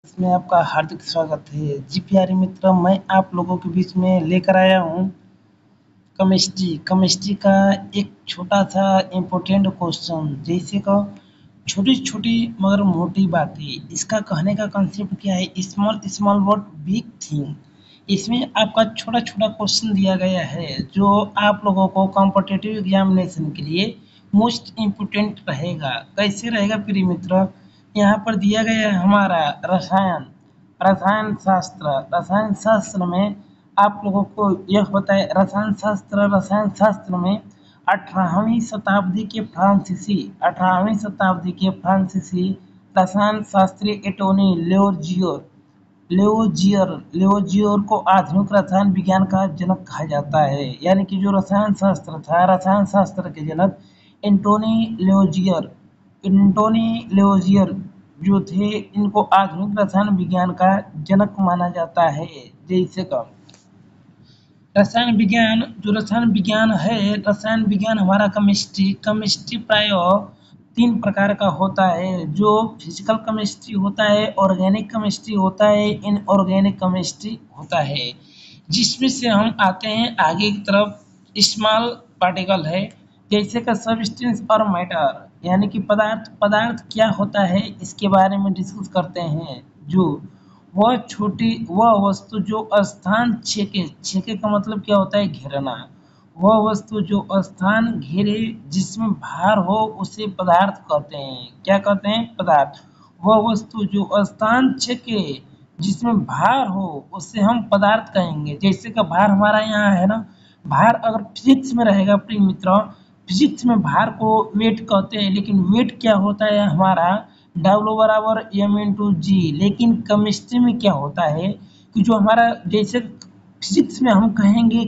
इसमें आपका हार्दिक स्वागत है। जी प्यारे मित्र, मैं आप लोगों के बीच में लेकर आया हूँ केमिस्ट्री का एक छोटा सा इम्पोर्टेंट क्वेश्चन, जैसे का छोटी छोटी मगर मोटी बातें। इसका कहने का कंसेप्ट क्या है? Small small but big thing. इसमें आपका छोटा छोटा क्वेश्चन दिया गया है जो आप लोगों को कॉम्पिटिटिव एग्जामिनेशन के लिए मोस्ट इम्पोर्टेंट रहेगा। कैसे रहेगा प्रिय मित्र? यहाँ पर दिया गया है हमारा रसायन शास्त्र में आप लोगों को यह पता है। रसायन शास्त्र में 18वीं शताब्दी के फ्रांसीसी रसायन शास्त्री एंटोनी लेवोजियर को आधुनिक रसायन विज्ञान का जनक कहा जाता है। यानी कि जो रसायन शास्त्र था, रसायन शास्त्र के जनक एंटोनी लेवोजियर जो थे, इनको आधुनिक रसायन विज्ञान का जनक माना जाता है। जैसे का रसायन विज्ञान हमारा केमिस्ट्री प्राय तीन प्रकार का होता है। जो फिजिकल केमिस्ट्री होता है, ऑर्गेनिक केमिस्ट्री होता है, इनऑर्गेनिक केमिस्ट्री होता है। जिसमें से हम आते हैं आगे की तरफ, स्मॉल पार्टिकल है जैसे का सब्सटेंस और मैटर, यानी कि पदार्थ क्या होता है इसके बारे में डिस्कस करते हैं। जो वह वस्तु जो स्थान छेके का मतलब क्या होता है? घेरना। वह वस्तु जो स्थान घेरे जिसमें भार हो उसे पदार्थ कहते हैं। क्या कहते हैं? पदार्थ। वह वस्तु जो स्थान छेके जिसमें भार हो उसे हम पदार्थ कहेंगे। जैसे का भार हमारा यहाँ है ना, भार अगर फिजिक्स में रहेगा प्रिय मित्र, फिजिक्स में भार को वेट कहते हैं, लेकिन वेट क्या होता है हमारा? W=m/g। लेकिन केमिस्ट्री में क्या होता है कि जो हमारा, जैसे फिजिक्स में हम कहेंगे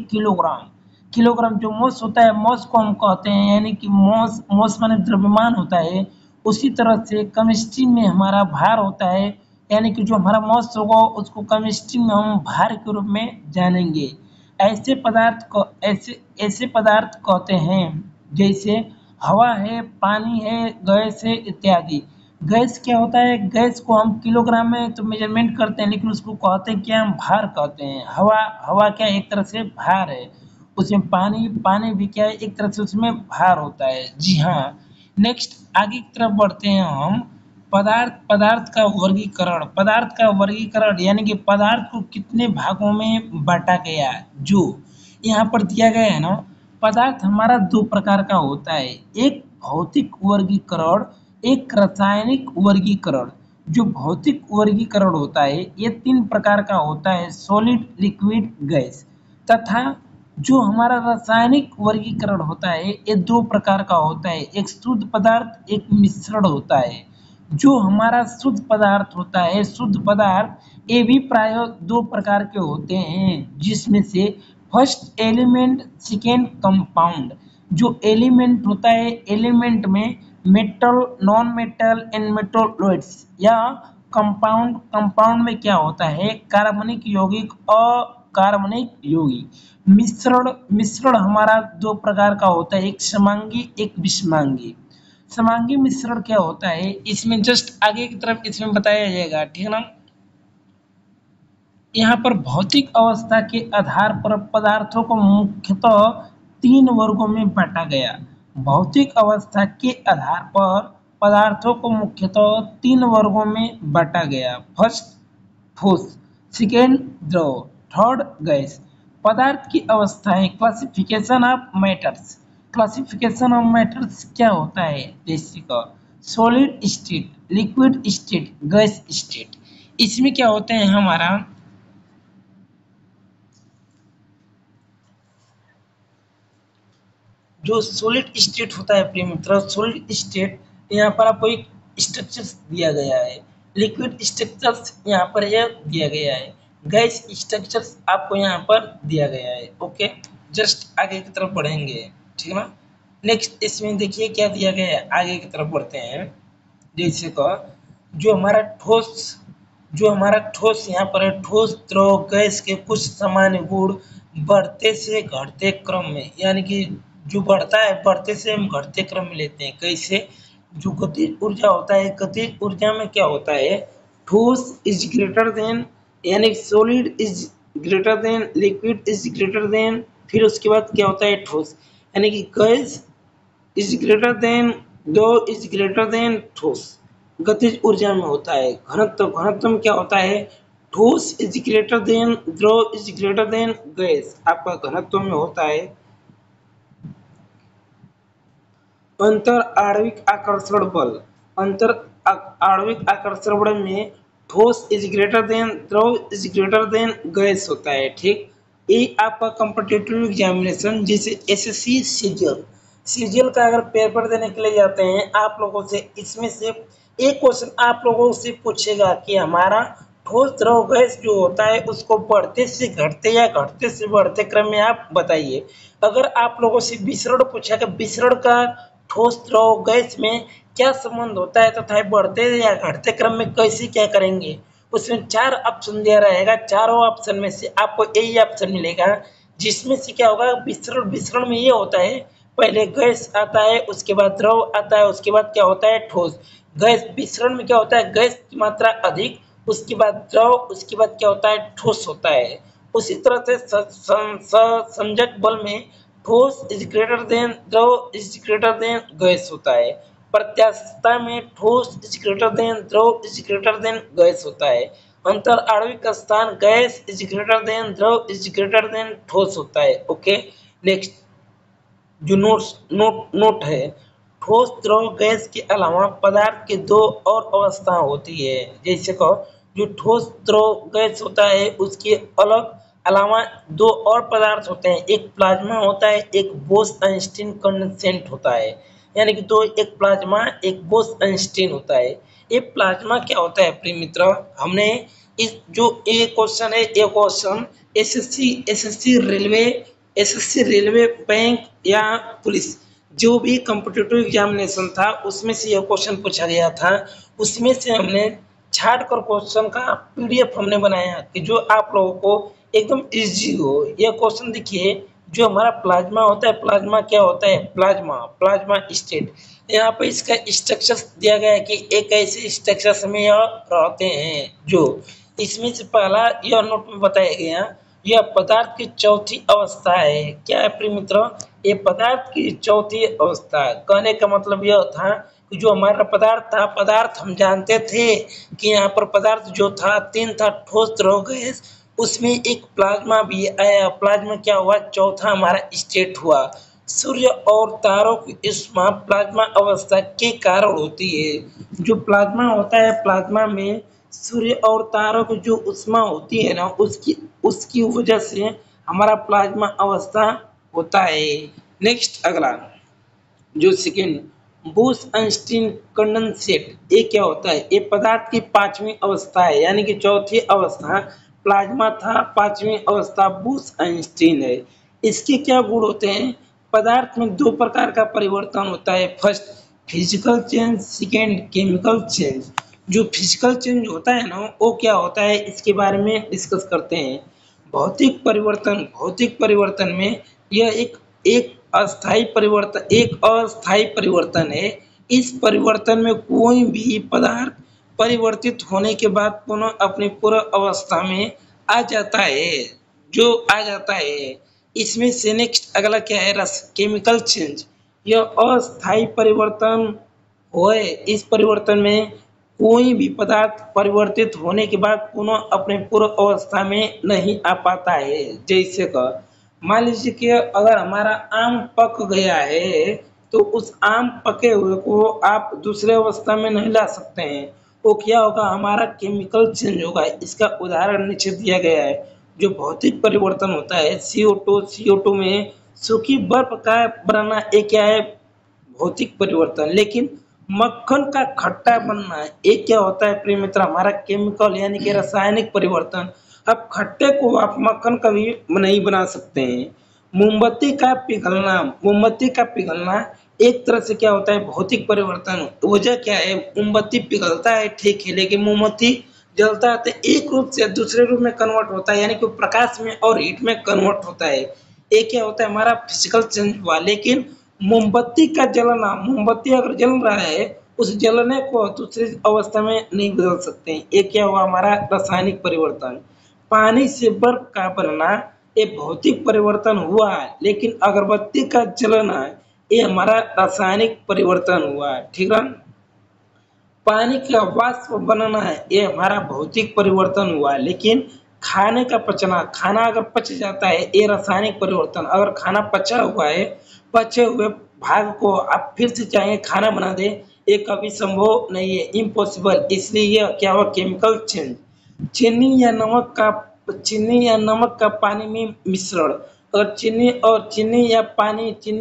किलोग्राम जो मॉस होता है, मॉस को हम कहते हैं, यानी कि मॉस माने द्रव्यमान होता है। उसी तरह से केमिस्ट्री में हमारा भार होता है, यानी कि जो हमारा मॉस होगा उसको केमिस्ट्री में हम भार के रूप में जानेंगे। ऐसे पदार्थ कहते हैं जैसे हवा है, पानी है, गैस है इत्यादि। गैस क्या होता है? गैस को हम किलोग्राम में तो मेजरमेंट करते हैं, लेकिन उसको कहते हैं क्या? हम भार कहते हैं। हवा क्या एक तरह से भार है। उसमें पानी भी क्या है? एक तरह से उसमें भार होता है। जी हाँ। नेक्स्ट आगे की तरफ बढ़ते हैं हम। पदार्थ का वर्गीकरण, यानी कि पदार्थ को कितने भागों में बांटा गया। जो यहाँ पर दिया गया है ना, पदार्थ हमारा दो प्रकार का होता है, एक भौतिक वर्गीकरण, एक रासायनिक वर्गीकरण। जो भौतिक वर्गीकरण होता है ये तीन प्रकार का होता है, सॉलिड, लिक्विड, गैस। तथा जो हमारा रासायनिक वर्गीकरण होता है ये दो प्रकार का होता है, एक शुद्ध पदार्थ, एक मिश्रण होता है। जो हमारा शुद्ध पदार्थ ये भी प्राय दो प्रकार के होते हैं, जिसमें से फर्स्ट एलिमेंट, सेकेंड कंपाउंड। जो एलिमेंट होता है, एलिमेंट में metal, non metal and metalloids. या कंपाउंड में क्या होता है? कार्बनिक यौगिक, अकार्बनिक यौगिक। मिश्रण हमारा दो प्रकार का होता है, एक समांगी, एक विषमांगी। समांगी मिश्रण क्या होता है इसमें जस्ट आगे की तरफ इसमें बताया जाएगा, ठीक है ना। यहाँ पर भौतिक अवस्था के आधार पर पदार्थों को मुख्यतः तीन वर्गों में बांटा गया। भौतिक अवस्था के आधार पर पदार्थों को मुख्यतः तीन वर्गों में बांटा गया। फर्स्ट ठोस, सेकेंड द्रव, थर्ड गैस। पदार्थ की अवस्थाएं, क्लासिफिकेशन ऑफ मैटर्स क्या होता है? जैसे का solid state, liquid state, gas state. इसमें क्या होते हैं हमारा, जो सॉलिड स्टेट होता है प्रिय मित्र, सॉलिड स्टेट यहाँ पर आपको एक स्ट्रक्चर्स दिया गया है, लिक्विड स्ट्रक्चर्स यहाँ पर यह दिया गया है, गैस स्ट्रक्चर्स आपको यहाँ पर दिया गया है। ओके, जस्ट आगे की तरफ बढ़ेंगे, ठीक है ना। नेक्स्ट इसमें देखिए क्या दिया गया है, आगे की तरफ बढ़ते हैं। जैसे का जो हमारा ठोस यहाँ पर है, ठोस, द्रव, गैस के कुछ सामान्य गुण बढ़ते से घटते क्रम में, यानी कि जो बढ़ता है बढ़ते से हम घटते क्रम में लेते हैं। कैसे? जो गतिज ऊर्जा होता है, गतिज ऊर्जा में क्या होता है? ठोस इज ग्रेटर देन, यानी solid is greater than, liquid is greater than, फिर उसके बाद क्या होता है ठोस, यानी कि गैस इज ग्रेटर देन, द्रव इज ग्रेटर देन ठोस। गतिज ऊर्जा में होता है घनत्व, घनत्व में क्या होता है, ठोस इज ग्रेटर देन, द्रव इज ग्रेटर देन गैस, आपका घनत्व में होता है। अंतर आणविक आकर्षण बल, अंतर आणविक आकर्षण बल में ठोस इज ग्रेटर देन, द्रव इज ग्रेटर देन गैस होता है। ठीक, ये आपका कॉम्पिटिटिव एग्जामिनेशन जैसे एसएससी सीजीएल, सीजीएल का अगर पेपर देने के लिए जाते हैं आप लोगों से, इसमें से एक क्वेश्चन आप लोगों से पूछेगा कि हमारा ठोस द्रव गैस जो होता है उसको बढ़ते से घटते या घटते से बढ़ते क्रम में आप बताइए। अगर आप लोगों से विसरण पूछा कि विसरण का ठोस द्रव गैस में क्या संबंध होता है तथा बढ़ते या घटते क्रम में कैसे क्या करेंगे, उसमें 4 ऑप्शन दिया रहेगा। चारों ऑप्शन में से आपको यही ऑप्शन मिलेगा जिसमें से क्या होगा, विसरण, विसरण में ये होता है पहले गैस आता है, उसके बाद द्रव आता है, उसके बाद क्या होता है ठोस। गैस विसरण में क्या होता है, गैस की मात्रा अधिक, उसके बाद द्रव, उसके बाद क्या होता है ठोस होता है। उसी तरह से संजक बल में ठोस इज ग्रेटर देन, द्रव इज ग्रेटर देन गैस होता है। प्रत्यास्थता में ठोस इज ग्रेटर देन, द्रव इज ग्रेटर देन गैस होता है। अंतर आणविक स्थान गैस इज ग्रेटर देन, द्रव इज ग्रेटर देन ठोस होता है। ओके, नेक्स्ट जो नोट है, ठोस द्रव गैस के अलावा पदार्थ के 2 और अवस्था होती है। जैसे कहो जो ठोस द्रव गैस होता है उसके अलग अलावा 2 और पदार्थ होते हैं, एक प्लाज्मा होता है, एक बोस-आइंस्टीन कंडेंसेट होता है। यानी कि दो, एक प्लाज्मा एक बोस-आइंस्टीन होता है। ये प्लाज्मा क्या होता है प्रिय मित्र, हमने इस जो ये क्वेश्चन है, ये क्वेश्चन एसएससी रेलवे बैंक या पुलिस जो भी कॉम्पिटिटिव एग्जामिनेशन था उसमें से यह क्वेश्चन पूछा गया था। उसमें से हमने छाट कर क्वेश्चन का पीडीएफ हमने बनाया कि जो आप लोगों को एकदम इजी हो। यह क्वेश्चन देखिए, जो हमारा प्लाज्मा होता है, प्लाज्मा क्या होता है, प्लाज्मा स्टेट। यहाँ पे इसका स्ट्रक्चर दिया गया है कि एक ऐसे स्ट्रक्चर में यह रहते हैं। जो इसमें से पहला यह नोट में बताया गया, यह पदार्थ की चौथी अवस्था है। क्या है प्रिय मित्र, ये पदार्थ की चौथी अवस्था है। कहने का मतलब यह था कि जो हमारा पदार्थ था, पदार्थ हम जानते थे कि यहाँ पर पदार्थ जो था 3 था, ठोस द्रव गैस, उसमें एक प्लाज्मा भी आया। प्लाज्मा क्या हुआ, चौथा हमारा स्टेट हुआ। सूर्य और तारों की ऊष्मा प्लाज्मा अवस्था के कारण होती है। जो प्लाज्मा होता है, प्लाज्मा में सूर्य और तारों की जो ऊष्मा होती है ना, उसकी वजह से हमारा प्लाज्मा अवस्था होता है। नेक्स्ट अगला जो सेकेंड, बोस-आइंस्टीन कंडेंसेट, ये क्या होता है, ये पदार्थ की 5वीं अवस्था है। यानी कि चौथी अवस्था प्लाज्मा था, 5वीं अवस्था बोस-आइंस्टीन है। इसके क्या गुण होते हैं, पदार्थ में 2 प्रकार का परिवर्तन होता है, first physical change, second chemical change. जो फिजिकल चेंज होता है ना, वो क्या होता है इसके बारे में डिस्कस करते हैं। भौतिक परिवर्तन, भौतिक परिवर्तन में यह एक अस्थायी परिवर्तन है। इस परिवर्तन में कोई भी पदार्थ परिवर्तित होने के बाद पुनः अपनी पूर्व अवस्था में आ जाता है, जो आ जाता है। इसमें से नेक्स्ट अगला क्या है, केमिकल चेंज। यह अस्थायी परिवर्तन होए, इस परिवर्तन में कोई भी पदार्थ परिवर्तित होने के बाद पुनः अपने पूर्व अवस्था में नहीं आ पाता है। जैसे का मान लीजिए कि अगर हमारा आम पक गया है तो उस आम पके हुए को आप दूसरे अवस्था में नहीं ला सकते हैं। वो क्या होगा, हमारा केमिकल चेंज होगा। इसका उदाहरण नीचे दिया गया है। जो भौतिक परिवर्तन होता है, CO2 में सूखी बर्फ का बनना, ये क्या है, भौतिक परिवर्तन। लेकिन मक्खन का खट्टा बनना, ये क्या होता है प्रिय मित्र, हमारा केमिकल यानी कि रासायनिक परिवर्तन। अब खट्टे को आप मक्खन कभी नहीं बना सकते हैं। मोमबत्ती का पिघलना एक तरह से क्या होता है, भौतिक परिवर्तन। वजह क्या है, मोमबत्ती पिघलता है ठीक है, लेकिन मोमबत्ती जलता है तो एक रूप से दूसरे रूप में कन्वर्ट होता है, यानी कि प्रकाश में और हीट में कन्वर्ट होता है। ये क्या होता है, हमारा फिजिकल चेंज हुआ। लेकिन मोमबत्ती का जलना, मोमबत्ती अगर जल रहा है उस जलने को दूसरी अवस्था में नहीं बदल सकते हैं। ये क्या हुआ हमारा रासायनिक परिवर्तन। पानी से बर्फ का बनना ये भौतिक परिवर्तन हुआ है, लेकिन अगरबत्ती का जलना ये हमारा रासायनिक परिवर्तन हुआ है। ठीक है, पानी का वाष्प बनना है ये हमारा भौतिक परिवर्तन हुआ है, लेकिन खाने का पचना, खाना अगर पच जाता है ये रासायनिक परिवर्तन। अगर खाना पचा हुआ है, पचे हुए भाग को आप फिर से चाहेंगे खाना बना दें, ये कभी संभव नहीं है, इम्पॉसिबल। इसलिए यह क्या हुआ, केमिकल चेंज। चीनी या नमक का पानी में मिश्रण। अगर चीनी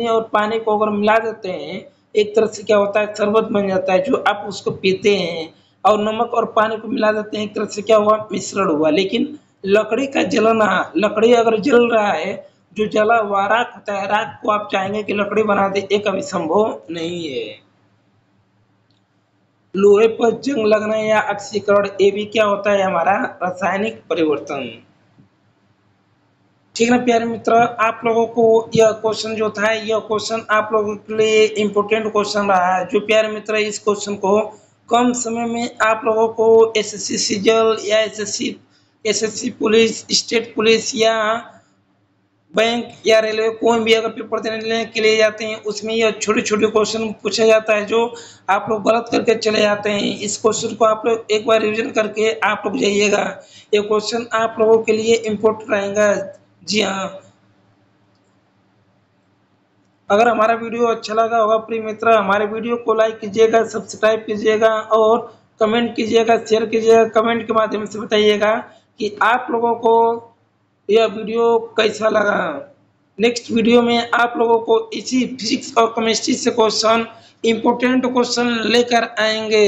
और पानी को अगर मिला देते हैं, एक तरह से क्या होता है, शरबत बन जाता है जो आप उसको पीते हैं। और नमक और पानी को मिला देते हैं, एक तरह से क्या हुआ, मिश्रण हुआ। लेकिन लकड़ी का जलना, लकड़ी अगर जल रहा है, जो जला हुआ राख होता है, राख को आप चाहेंगे कि लकड़ी बना दे, ये कभी संभव नहीं है। लोहे पर जंग लगना या ऑक्सीकरण, ये भी क्या होता है, हमारा रासायनिक परिवर्तन। ठीक है प्यारे मित्र, आप लोगों को यह क्वेश्चन जो था, यह क्वेश्चन आप लोगों के लिए इम्पोर्टेंट क्वेश्चन रहा है। जो प्यारे मित्र इस क्वेश्चन को कम समय में आप लोगों को एसएससी सीजल या एसएससी पुलिस, स्टेट पुलिस या बैंक या रेलवे कोई भी अगर पेपर देने के लिए जाते हैं, उसमें यह छोटे छोटे क्वेश्चन पूछा जाता है जो आप लोग गलत करके चले जाते हैं। इस क्वेश्चन को आप लोग एक बार रिवीजन करके आप लोग जाइएगा, ये क्वेश्चन आप लोगों के लिए इम्पोर्टेंट रहेगा। जी हाँ, अगर हमारा वीडियो अच्छा लगा होगा प्रिय मित्र, हमारे वीडियो को लाइक कीजिएगा, सब्सक्राइब कीजिएगा और कमेंट कीजिएगा, शेयर कीजिएगा। कमेंट के माध्यम से बताइएगा कि आप लोगों को यह वीडियो कैसा लगा। नेक्स्ट वीडियो में आप लोगों को इसी फिजिक्स और केमिस्ट्री से क्वेश्चन, इम्पोर्टेंट क्वेश्चन लेकर आएंगे।